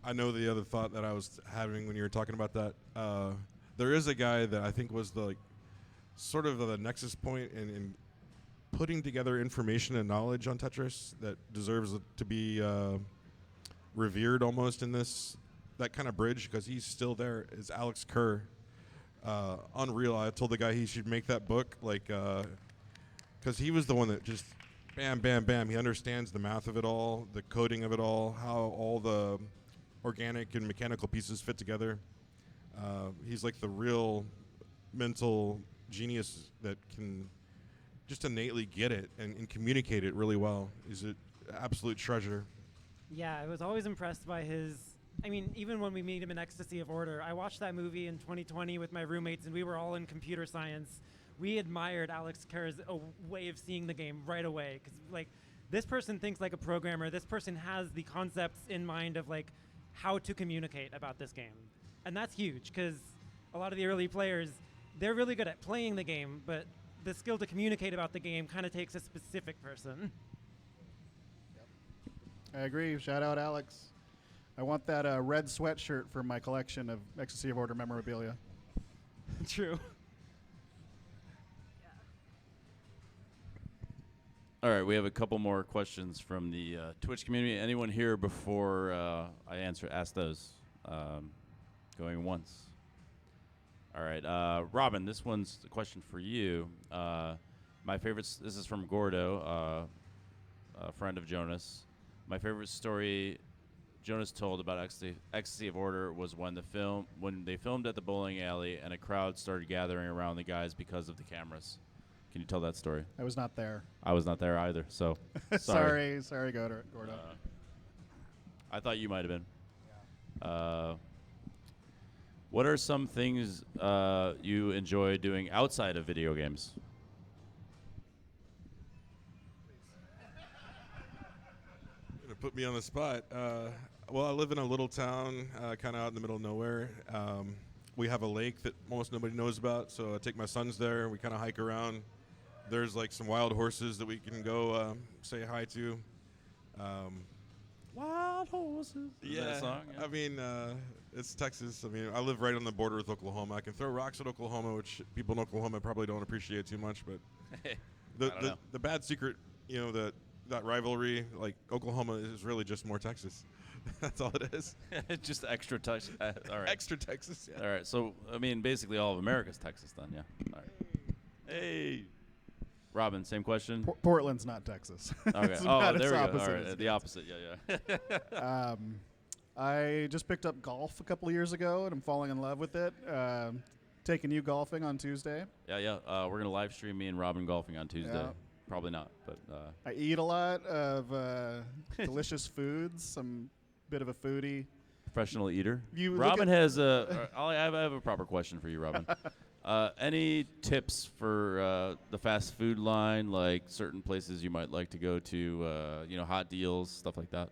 I know the other thought that I was having when you were talking about that. There is a guy that I think was sort of the nexus point in putting together information and knowledge on Tetris that deserves to be revered almost in that kind of bridge, because he's still there, is Alex Kerr. Unreal. I told the guy he should make that book, because he was the one that just bam, bam, bam. He understands the math of it all, the coding of it all, how all the organic and mechanical pieces fit together. He's the real mental genius that can just innately get it and communicate it really well. He's an absolute treasure. Yeah, I was always impressed by even when we meet him in Ecstasy of Order, I watched that movie in 2020 with my roommates, and we were all in computer science. We admired Alex Kerr's way of seeing the game right away, because this person thinks like a programmer. This person has the concepts in mind of like how to communicate about this game. And that's huge because a lot of the early players, they're really good at playing the game, but the skill to communicate about the game kind of takes a specific person. I agree. Shout out Alex. I want that red sweatshirt for my collection of Ecstasy of Order memorabilia. True. All right, we have a couple more questions from the Twitch community. Anyone here before I ask those? Going once. All right, Robin, this one's a question for you. My favorite, this is from Gordo, a friend of Jonas. My favorite story Jonas told about Ecstasy of Order was when they filmed at the bowling alley and a crowd started gathering around the guys because of the cameras. Can you tell that story? I was not there. I was not there either, so sorry, Gordo. I thought you might have been. What are some things you enjoy doing outside of video games? Gonna put me on the spot. Well, I live in a little town, kind of out in the middle of nowhere. We have a lake that almost nobody knows about, so I take my sons there. We kind of hike around. There's like some wild horses that we can go say hi to. Wild horses. Is that a song? Yeah. I mean, it's Texas. I mean, I live right on the border with Oklahoma. I can throw rocks at Oklahoma, which people in Oklahoma probably don't appreciate too much. But the bad secret, that rivalry, like Oklahoma is really just more Texas. That's all it is. Just extra Texas. All right. Extra Texas. Yeah. All right. So, I mean, basically all of America's Texas then, yeah. All right. Hey. Robin, same question? Portland's not Texas. Okay. It's Oh, about there we its go. All opposite. right. The opposite. Yeah. I just picked up golf a couple of years ago, and I'm falling in love with it. Taking you golfing on Tuesday. Yeah. We're going to live stream me and Robin golfing on Tuesday. Yeah. Probably not, but. I eat a lot of delicious foods. I'm a bit of a foodie. Professional eater. You Robin has a. I have a proper question for you, Robin. Any tips for the fast food line, like certain places you might like to go to, hot deals, stuff like that?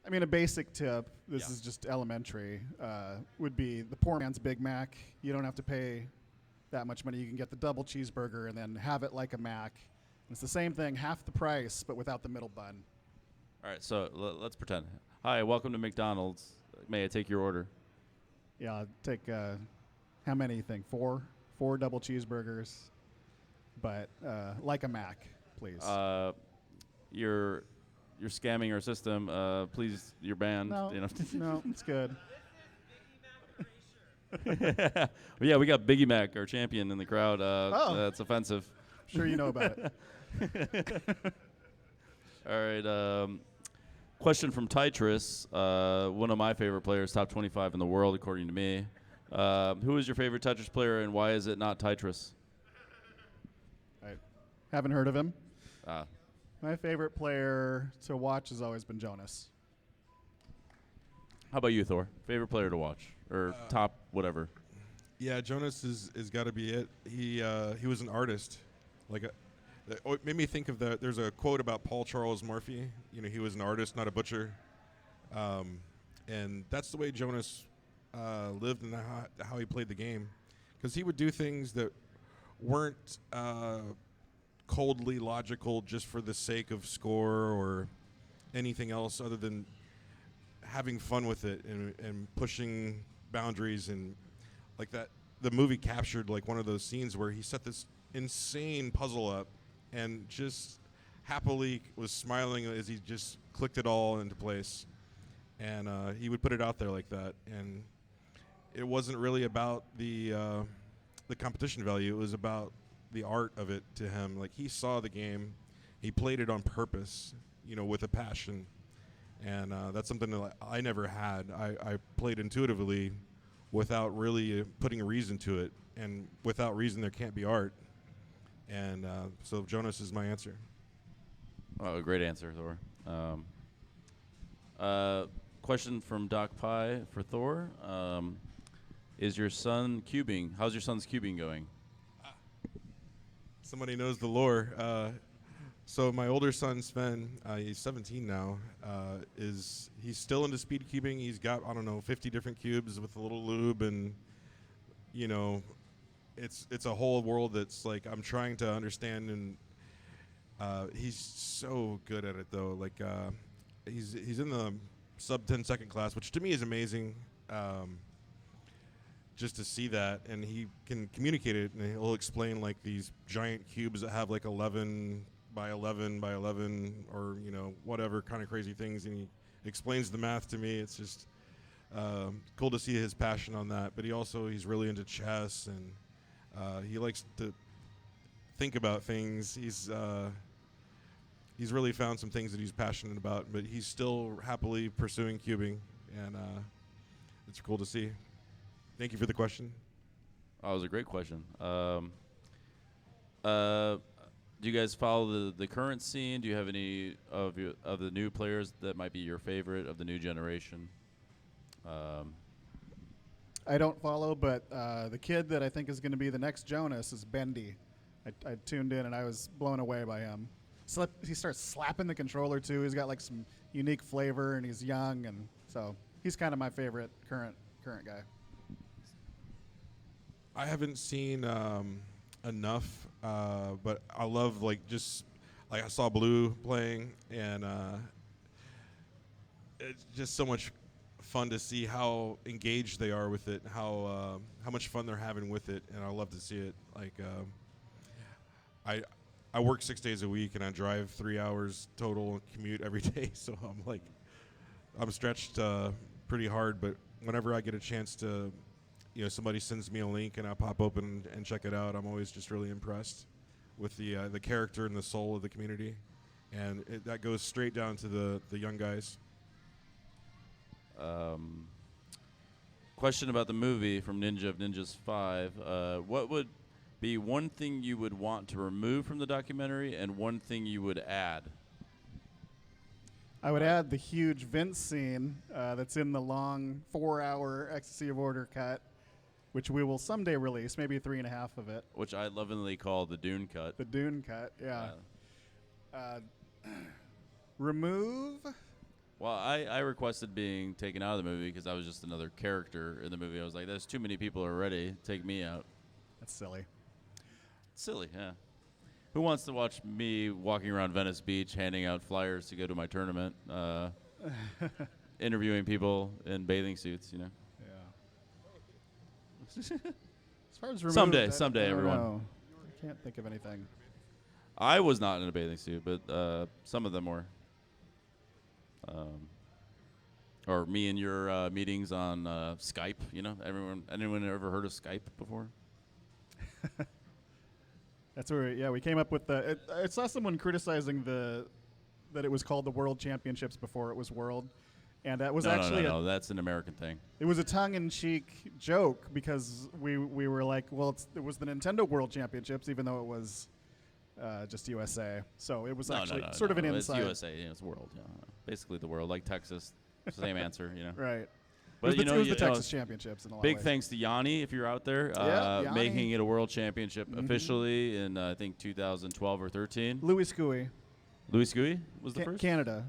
I mean, a basic tip, this Yeah. is just elementary, would be the poor man's Big Mac. You don't have to pay that much money. You can get the double cheeseburger and then have it like a Mac. And it's the same thing, half the price, but without the middle bun. All right, so let's pretend. Hi, welcome to McDonald's. May I take your order? Yeah, I'll take, how many you think? Four double cheeseburgers, but like a Mac, please. You're scamming our system. Please, you're banned. No, no, it's good. Yeah, we got Biggie Mac, our champion, in the crowd. That's offensive. Sure you know about it. All right. Question from Tetris, one of my favorite players, top 25 in the world, according to me. Who is your favorite Tetris player, and why is it not Tetris? I haven't heard of him. Ah. My favorite player to watch has always been Jonas. How about you, Thor? Favorite player to watch, or top whatever? Yeah, Jonas is got to be it. He was an artist. It made me think of there's a quote about Paul Charles Murphy. He was an artist, not a butcher. And that's the way Jonas lived and how he played the game. Because he would do things that weren't coldly logical just for the sake of score or anything else other than having fun with it and pushing boundaries and like that. The movie captured like one of those scenes where he set this insane puzzle up and just happily was smiling as he just clicked it all into place. And he would put it out there like that. And it wasn't really about the competition value. It was about the art of it to him. Like, he saw the game. He played it on purpose, with a passion. And that's something that I never had. I played intuitively without really putting a reason to it. And without reason, there can't be art. And so Jonas is my answer. Oh, great answer, Thor. Question from Doc Pie for Thor. Is your son cubing? How's your son's cubing going? Somebody knows the lore. So my older son Sven, he's 17 now. He's still into speed cubing. He's got 50 different cubes with a little lube, and it's a whole world that's like I'm trying to understand. And he's so good at it though. Like he's in the sub 10-second class, which to me is amazing. Just to see that, and he can communicate it, and he'll explain like these giant cubes that have like 11 by 11 by 11 or whatever kind of crazy things, and he explains the math to me. It's just cool to see his passion on that. But he's really into chess, and he likes to think about things. He's really found some things that he's passionate about, but he's still happily pursuing cubing, and it's cool to see. Thank you for the question. Oh, it was a great question. Do you guys follow the current scene? Do you have any of the new players that might be your favorite of the new generation? I don't follow, but the kid that I think is going to be the next Jonas is Bendy. I tuned in and I was blown away by him. He starts slapping the controller too. He's got like some unique flavor, and he's young, and so he's kind of my favorite current guy. I haven't seen enough, but I love I saw Blue playing, and it's just so much fun to see how engaged they are with it, how much fun they're having with it, and I love to see it. Like I work 6 days a week, and I drive 3 hours total and commute every day, so I'm stretched pretty hard. But whenever I get a chance to, somebody sends me a link and I pop open and check it out, I'm always just really impressed with the character and the soul of the community, and that goes straight down to the young guys. Question about the movie from Ninja of Ninjas 5. What would be one thing you would want to remove from the documentary and one thing you would add? I would add the huge Vince scene that's in the long 4-hour Ecstasy of Order cut, which we will someday release, maybe 3.5 of it. Which I lovingly call the Dune cut. The Dune cut, yeah. Remove? Well, I requested being taken out of the movie because I was just another character in the movie. I was like, there's too many people already. Take me out. That's silly. Silly, yeah. Who wants to watch me walking around Venice Beach handing out flyers to go to my tournament, interviewing people in bathing suits, Yeah. As far as remove, Someday, I don't everyone. know. I can't think of anything. I was not in a bathing suit, but some of them were. Or me and your meetings on Skype, anyone ever heard of Skype before? That's where we came up with I saw someone criticizing that it was called the World Championships before it was World, and that was No, that's an American thing. It was a tongue-in-cheek joke because we were like, well, it was the Nintendo World Championships, even though it was just USA. So it was actually sort of an inside. It's USA, it's world. Yeah. Basically the world, like Texas. Same answer, Right. But it was the Texas Championships in a lot of big ways. thanks to Yanni, if you're out there, Yanni. making it a world championship officially in I think 2012 or 13. Louis Scooey. Louis Scooey was the first. Canada.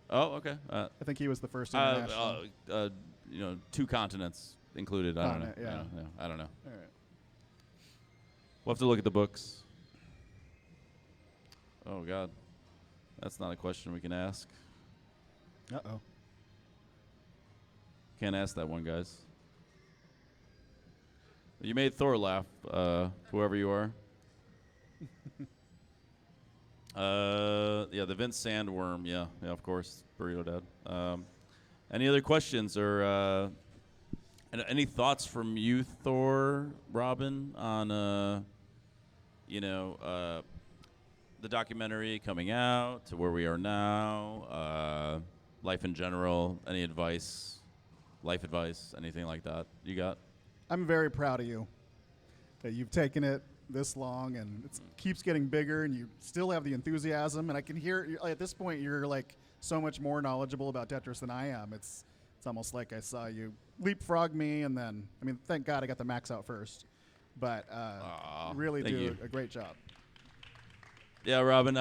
Oh, okay. I think he was the first international. 2 continents included. I don't know. Yeah. I don't know. All right. We'll have to look at the books. Oh God, that's not a question we can ask. Uh-oh. Can't ask that one, guys. You made Thor laugh, whoever you are. The Vince Sandworm, yeah, of course, Burrito Dad. Any other questions or any thoughts from you, Thor, Robin, on the documentary coming out to where we are now, life in general, any advice? Life advice, anything like that you got? I'm very proud of you that you've taken it this long, and it keeps getting bigger, and you still have the enthusiasm. And I can hear at this point you're like so much more knowledgeable about Tetris than I am. It's almost like I saw you leapfrog me, and then thank God I got the max out first. But really do a great job. Yeah, Robin,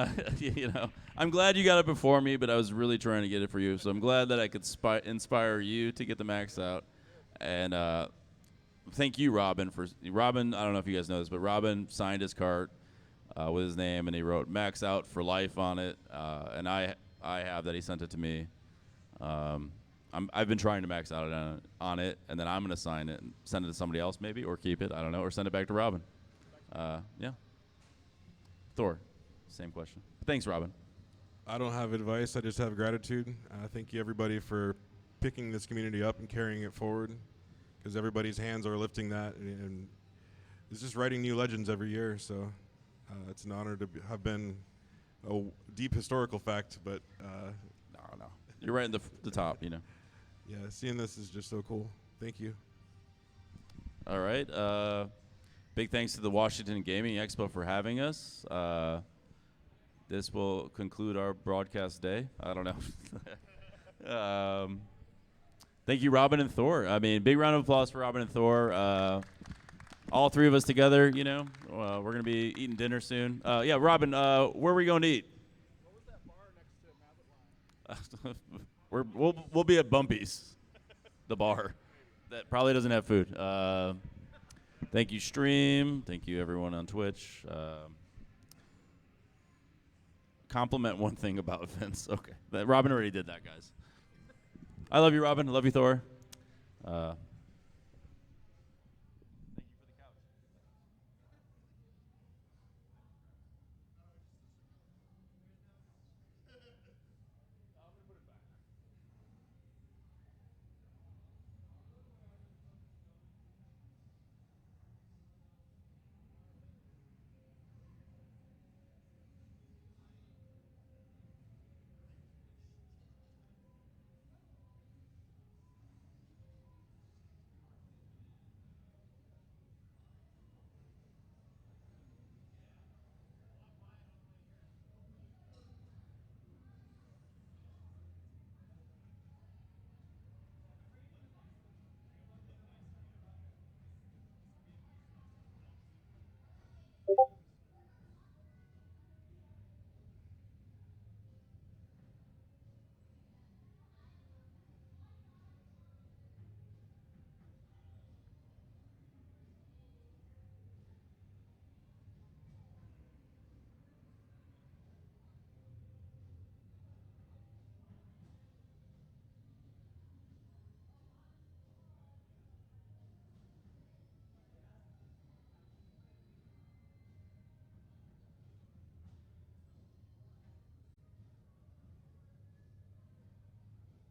I'm glad you got it before me, but I was really trying to get it for you. So I'm glad that I could inspire you to get the max out. And thank you, Robin. Robin, I don't know if you guys know this, but Robin signed his cart with his name, and he wrote max out for life on it. And I have that. He sent it to me. I've been trying to max out on it, and then I'm going to sign it and send it to somebody else maybe, or keep it. I don't know, or send it back to Robin. Yeah. Thor, same question. Thanks, Robin. I don't have advice. I just have gratitude. Thank you, everybody, for picking this community up and carrying it forward, because everybody's hands are lifting that, and it's just writing new legends every year. So it's an honor to have been a deep historical fact, but No. You're right in the top, Yeah, seeing this is just so cool. Thank you. All right. Big thanks to the Washington Gaming Expo for having us. This will conclude our broadcast day. I don't know. Thank you, Robin and Thor. I mean, big round of applause for Robin and Thor. All three of us together, we're going to be eating dinner soon. Yeah, Robin, where are we going to eat? What was that bar next to Mavit Line? We'll be at Bumpy's, the bar that probably doesn't have food. Thank you, stream. Thank you, everyone on Twitch. Compliment one thing about Vince. Okay, Robin already did that, guys. I love you, Robin. I love you, Thor.